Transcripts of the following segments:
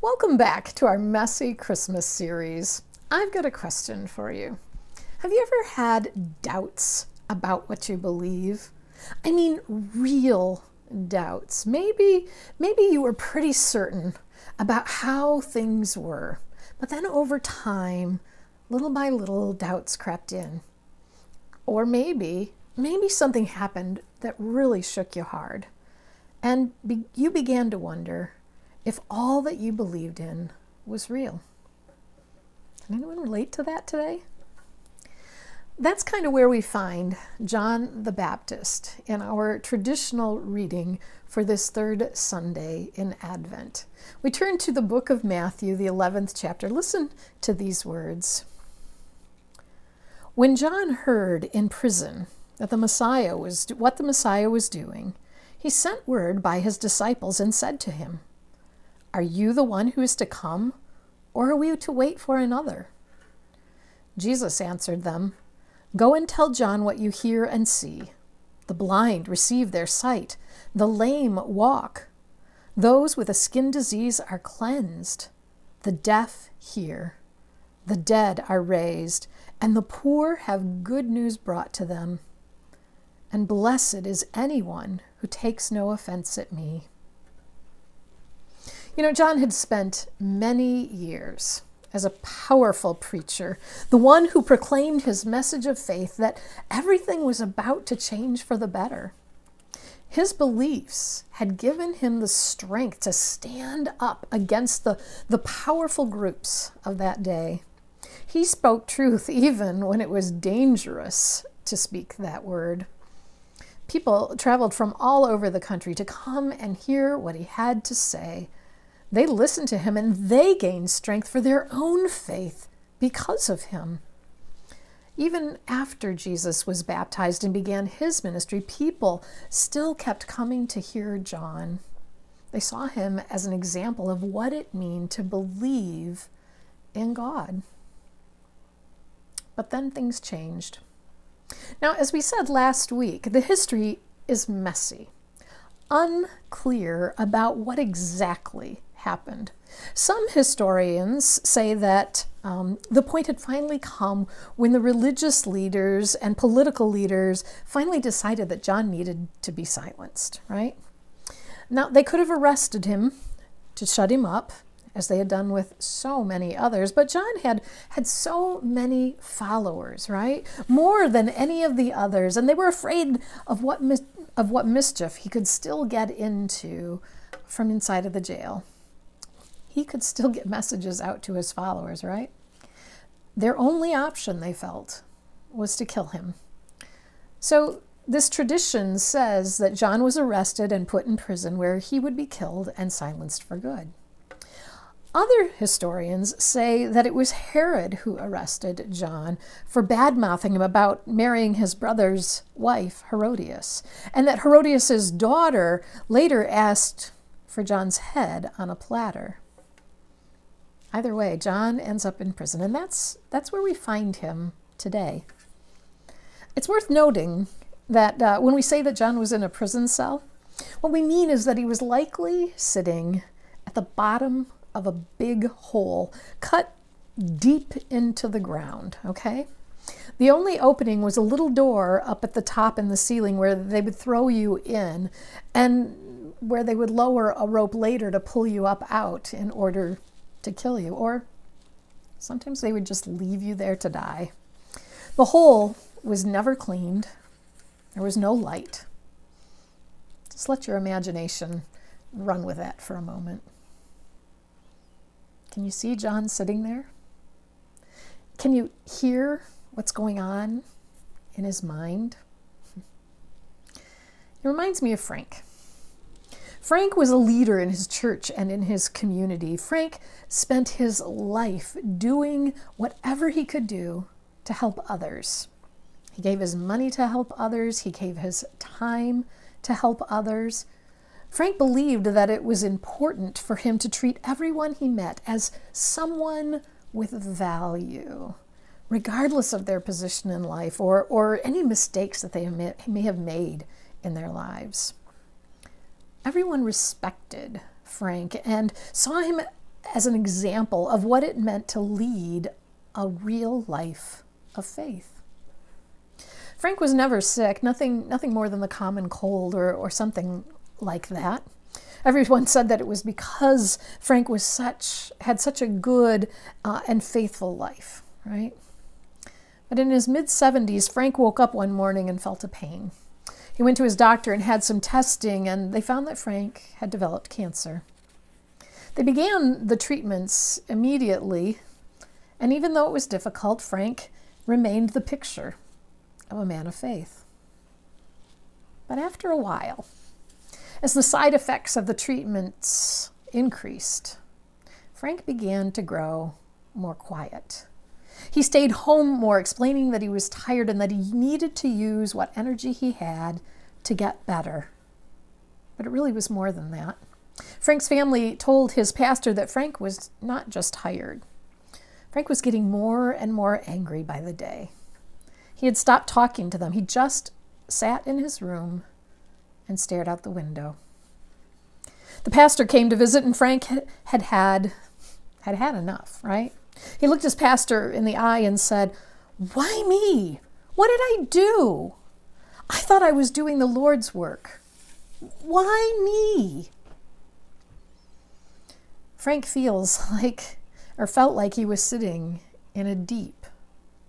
Welcome back to our Messy Christmas series. I've got a question for you. Have you ever had doubts about what you believe? I mean, real doubts. Maybe you were pretty certain about how things were, but then over time, little by little, doubts crept in. Or maybe something happened that really shook you hard, and you began to wonder if all that you believed in was real. Can anyone relate to that today? That's kind of where we find John the Baptist in our traditional reading for this third Sunday in Advent. We turn to the book of Matthew, the 11th chapter. Listen to these words. When John heard in prison that what the Messiah was doing, he sent word by his disciples and said to him, "Are you the one who is to come, or are we to wait for another?" Jesus answered them, "Go and tell John what you hear and see. The blind receive their sight, the lame walk. Those with a skin disease are cleansed, the deaf hear, the dead are raised, and the poor have good news brought to them. And blessed is anyone who takes no offense at me." You know, John had spent many years as a powerful preacher, the one who proclaimed his message of faith that everything was about to change for the better. His beliefs had given him the strength to stand up against the powerful groups of that day. He spoke truth even when it was dangerous to speak that word. People traveled from all over the country to come and hear what he had to say. They listened to him and they gained strength for their own faith because of him. Even after Jesus was baptized and began his ministry, people still kept coming to hear John. They saw him as an example of what it meant to believe in God. But then things changed. Now, as we said last week, the history is messy, unclear about what exactly happened. Some historians say that the point had finally come when the religious leaders and political leaders finally decided that John needed to be silenced, right? Now, they could have arrested him to shut him up, as they had done with so many others, but John had so many followers, right? More than any of the others, and they were afraid of what mischief he could still get into from inside of the jail. He could still get messages out to his followers, right? Their only option, they felt, was to kill him. So this tradition says that John was arrested and put in prison where he would be killed and silenced for good. Other historians say that it was Herod who arrested John for bad-mouthing him about marrying his brother's wife, Herodias, and that Herodias' daughter later asked for John's head on a platter. Either way, John ends up in prison, and that's where we find him today. It's worth noting that when we say that John was in a prison cell, what we mean is that he was likely sitting at the bottom of a big hole cut deep into the ground, okay? The only opening was a little door up at the top in the ceiling where they would throw you in and where they would lower a rope later to pull you up out in order to kill you, or sometimes they would just leave you there to die. The hole was never cleaned. There was no light. Just let your imagination run with that for a moment. Can you see John sitting there? Can you hear what's going on in his mind? It reminds me of Frank. Frank was a leader in his church and in his community. Frank spent his life doing whatever he could do to help others. He gave his money to help others. He gave his time to help others. Frank believed that it was important for him to treat everyone he met as someone with value, regardless of their position in life or any mistakes that they may have made in their lives. Everyone respected Frank and saw him as an example of what it meant to lead a real life of faith. Frank was never sick, nothing more than the common cold or something like that. Everyone said that it was because Frank had such a good and faithful life, right? But in his mid-70s, Frank woke up one morning and felt a pain. He went to his doctor and had some testing, and they found that Frank had developed cancer. They began the treatments immediately, and even though it was difficult, Frank remained the picture of a man of faith. But after a while, as the side effects of the treatments increased, Frank began to grow more quiet. He stayed home more, explaining that he was tired and that he needed to use what energy he had to get better. But it really was more than that. Frank's family told his pastor that Frank was not just tired. Frank was getting more and more angry by the day. He had stopped talking to them. He just sat in his room and stared out the window. The pastor came to visit, and Frank had enough, right? He looked his pastor in the eye and said, "Why me? What did I do? I thought I was doing the Lord's work. Why me?" Frank felt like he was sitting in a deep,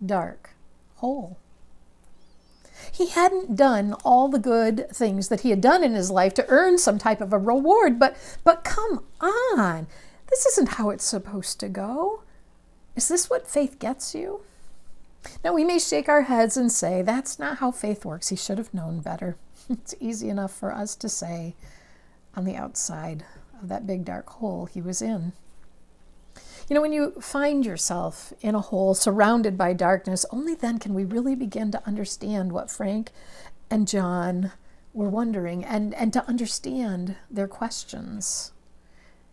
dark hole. He hadn't done all the good things that he had done in his life to earn some type of a reward, but come on, this isn't how it's supposed to go. Is this what faith gets you? Now, we may shake our heads and say, that's not how faith works. He should have known better. It's easy enough for us to say on the outside of that big dark hole he was in. You know, when you find yourself in a hole surrounded by darkness, only then can we really begin to understand what Frank and John were wondering and to understand their questions.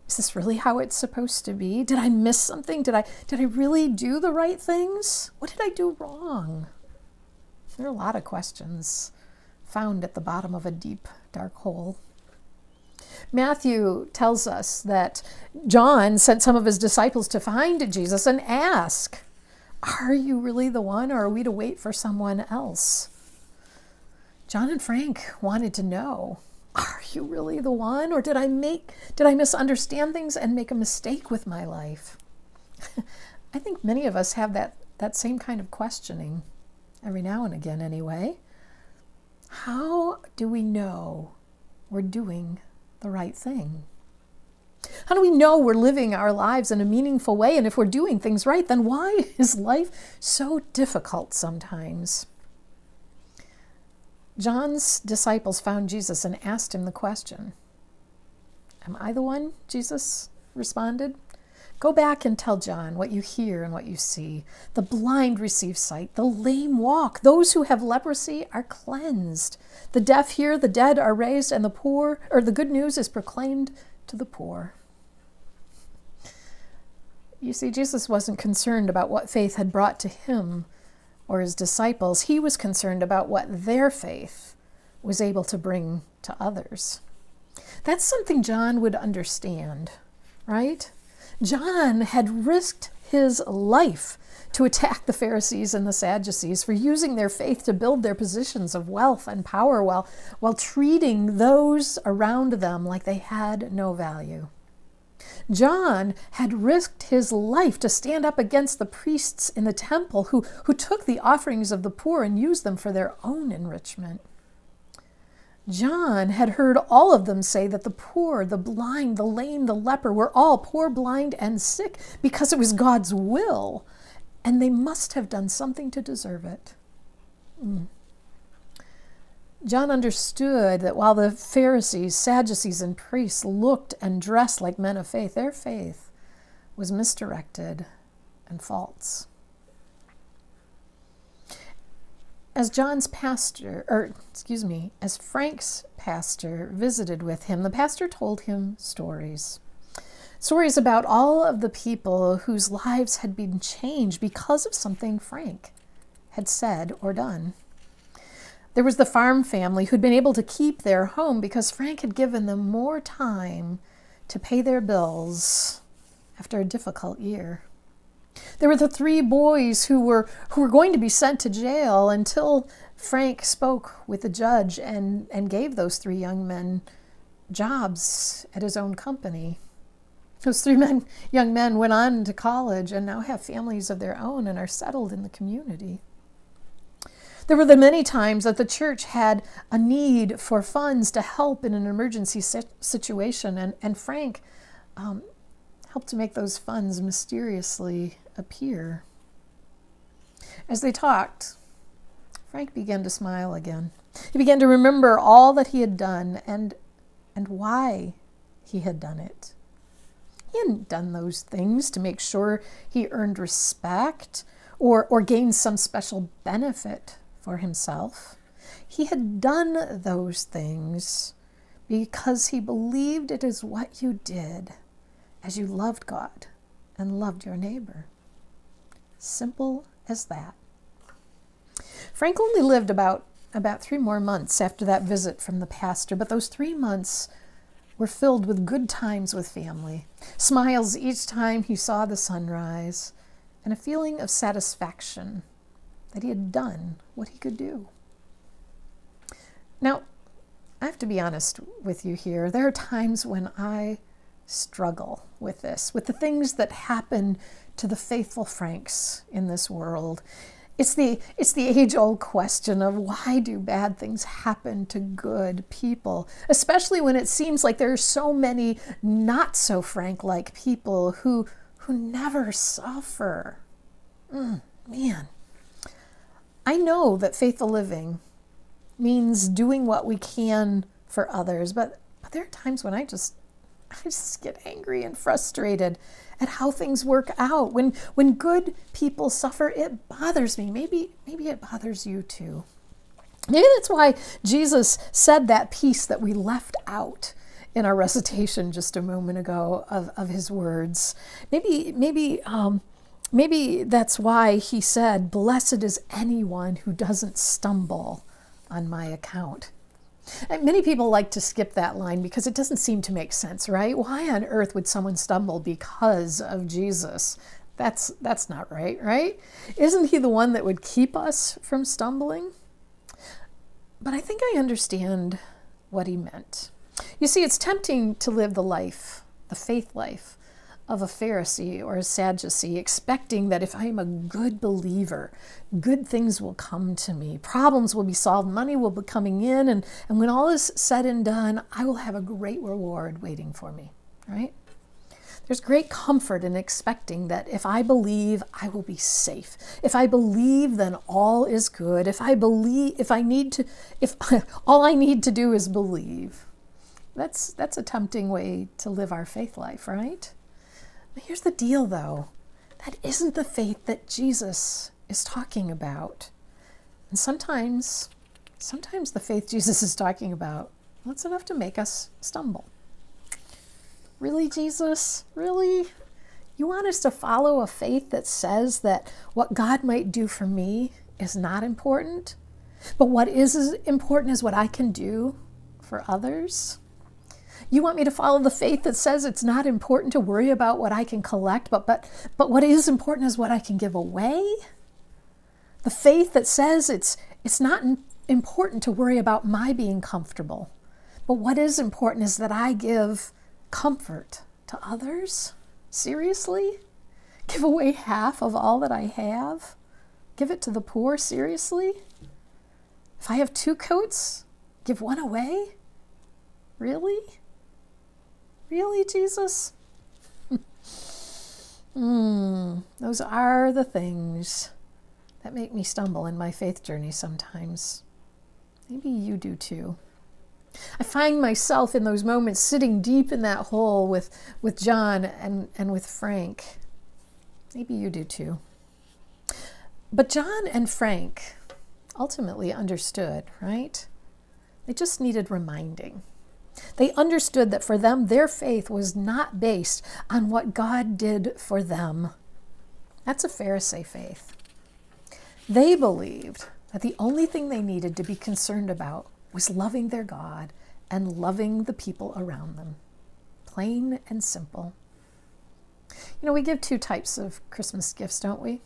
Is this really how it's supposed to be? Did I miss something? Did I really do the right things? What did I do wrong? There are a lot of questions found at the bottom of a deep, dark hole. Matthew tells us that John sent some of his disciples to find Jesus and ask, "Are you really the one, or are we to wait for someone else?" John and Frank wanted to know, are you really the one, or did I misunderstand things and make a mistake with my life? I think many of us have that same kind of questioning every now and again anyway. How do we know we're doing the right thing? How do we know we're living our lives in a meaningful way? And if we're doing things right, then why is life so difficult sometimes? John's disciples found Jesus and asked him the question. "Am I the one?" Jesus responded. "Go back and tell John what you hear and what you see. The blind receive sight, the lame walk, those who have leprosy are cleansed, the deaf hear, the dead are raised, and the good news is proclaimed to the poor." You see, Jesus wasn't concerned about what faith had brought to him or his disciples. He was concerned about what their faith was able to bring to others. That's something John would understand, right? John had risked his life to attack the Pharisees and the Sadducees for using their faith to build their positions of wealth and power while treating those around them like they had no value. John had risked his life to stand up against the priests in the temple who took the offerings of the poor and used them for their own enrichment. John had heard all of them say that the poor, the blind, the lame, the leper were all poor, blind, and sick because it was God's will, and they must have done something to deserve it. John understood that while the Pharisees, Sadducees, and priests looked and dressed like men of faith, their faith was misdirected and false. As Frank's pastor visited with him, the pastor told him stories. Stories about all of the people whose lives had been changed because of something Frank had said or done. There was the farm family who'd been able to keep their home because Frank had given them more time to pay their bills after a difficult year. There were the 3 boys who were going to be sent to jail until Frank spoke with the judge and gave those 3 young men jobs at his own company. Those 3 young men went on to college and now have families of their own and are settled in the community. There were the many times that the church had a need for funds to help in an emergency situation, and Frank helped to make those funds mysteriously appear. As they talked, Frank began to smile again. He began to remember all that he had done and why he had done it. He hadn't done those things to make sure he earned respect or gained some special benefit for himself. He had done those things because he believed it is what you did as you loved God and loved your neighbor. Simple as that. Frank only lived about 3 more months after that visit from the pastor, but those 3 months were filled with good times with family, smiles each time he saw the sunrise, and a feeling of satisfaction that he had done what he could do. Now, I have to be honest with you here. There are times when I struggle with this, with the things that happen to the faithful Franks in this world. It's the age-old question of why do bad things happen to good people, especially when it seems like there are so many not so Frank-like people who never suffer. Man, I know that faithful living means doing what we can for others, but there are times when I just get angry and frustrated at how things work out. When good people suffer, it bothers me. Maybe it bothers you too. Maybe that's why Jesus said that piece that we left out in our recitation just a moment ago of his words. Maybe that's why he said, "Blessed is anyone who doesn't stumble on my account." And many people like to skip that line because it doesn't seem to make sense, right? Why on earth would someone stumble because of Jesus? That's not right, right? Isn't he the one that would keep us from stumbling? But I think I understand what he meant. You see, it's tempting to live the faith life of a Pharisee or a Sadducee, expecting that if I am a good believer, good things will come to me, problems will be solved, money will be coming in, and when all is said and done, I will have a great reward waiting for me, right? There's great comfort in expecting that if I believe, I will be safe. If I believe, then all is good. If all I need to do is believe. That's a tempting way to live our faith life, right? But here's the deal, though. That isn't the faith that Jesus is talking about. And sometimes the faith Jesus is talking about, that's enough to make us stumble. Really, Jesus? Really? You want us to follow a faith that says that what God might do for me is not important, but what is important is what I can do for others? You want me to follow the faith that says it's not important to worry about what I can collect, but what is important is what I can give away? The faith that says it's not important to worry about my being comfortable, but what is important is that I give comfort to others? Seriously? Give away half of all that I have? Give it to the poor? Seriously? If I have 2 coats, give 1 away? Really? Really, Jesus? Those are the things that make me stumble in my faith journey sometimes. Maybe you do too. I find myself in those moments sitting deep in that hole with John and with Frank. Maybe you do too. But John and Frank ultimately understood, right? They just needed reminding. They understood that for them, their faith was not based on what God did for them. That's a Pharisee faith. They believed that the only thing they needed to be concerned about was loving their God and loving the people around them. Plain and simple. We give two types of Christmas gifts, don't we?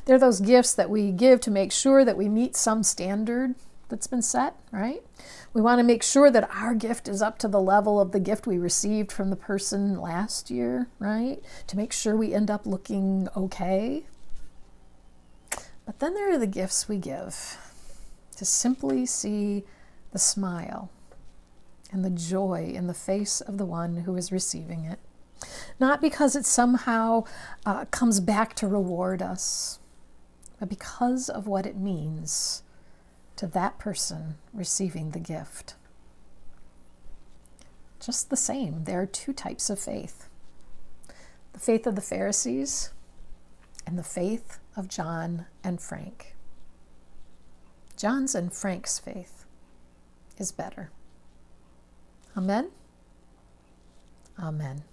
They're those gifts that we give to make sure that we meet some standard that's been set, right? We want to make sure that our gift is up to the level of the gift we received from the person last year, right? To make sure we end up looking okay. But then there are the gifts we give to simply see the smile and the joy in the face of the one who is receiving it. Not because it somehow comes back to reward us, but because of what it means to that person receiving the gift. Just the same, there are two types of faith. The faith of the Pharisees and the faith of John and Frank. John's and Frank's faith is better. Amen? Amen.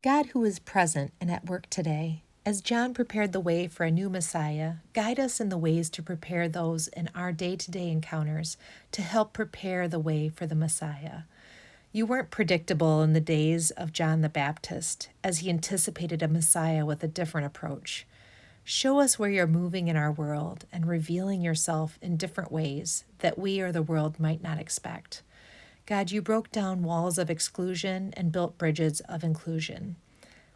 God, who is present and at work today, as John prepared the way for a new Messiah, guide us in the ways to prepare those in our day-to-day encounters to help prepare the way for the Messiah. You weren't predictable in the days of John the Baptist, as he anticipated a Messiah with a different approach. Show us where you're moving in our world and revealing yourself in different ways that we or the world might not expect. God, you broke down walls of exclusion and built bridges of inclusion.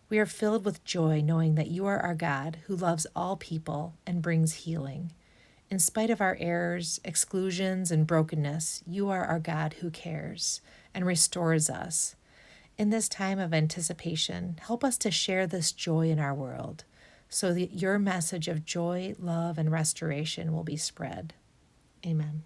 We are filled with joy knowing that you are our God who loves all people and brings healing. In spite of our errors, exclusions, and brokenness, you are our God who cares and restores us. In this time of anticipation, help us to share this joy in our world so that your message of joy, love, and restoration will be spread. Amen.